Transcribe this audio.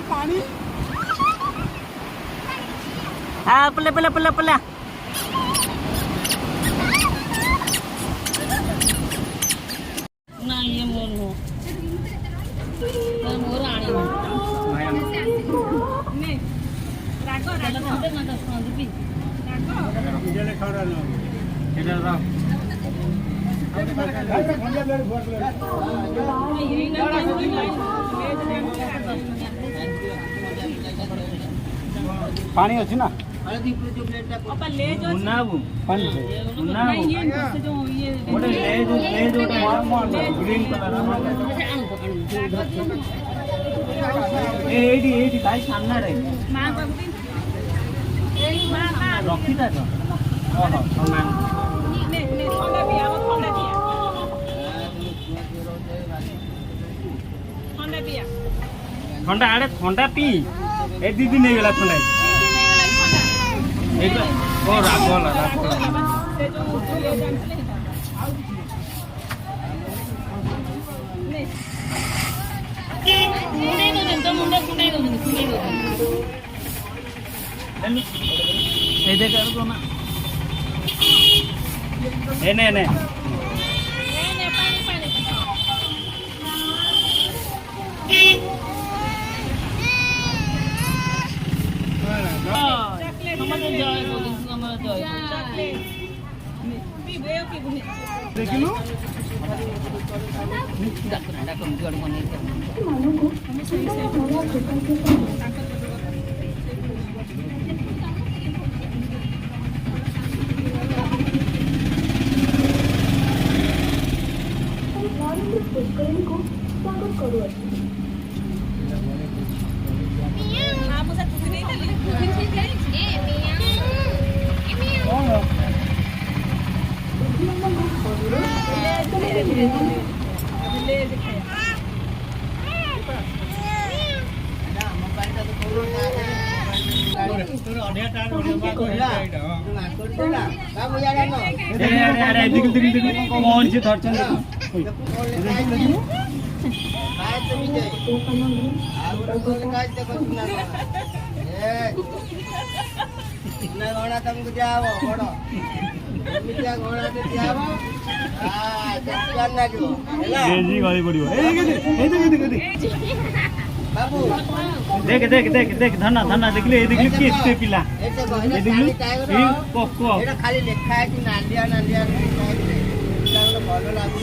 पानी हाँ पले पले पले पले ना ये मोर हो मोर आनी नहीं रागो रागो ना दस रुपये रागो मुझे ले खा रहा है इधर आओ पानी अच्छी ना मुन्नाबू मुन्नाबू ग्रीन कलर एटी भाई सामने रे रखी था तो ठंडा आड़े ठंडा पी ए दीदी नहीं गला ठंडा ओ रागोला ने देखिलु कौन से धरछन तुमको जाओ बाबू देख देख देख देख धना धना देखले किसते पिला ए देखलु कोको एटा खाली लेखा है कि नालिया नालिया पिला भलो लागु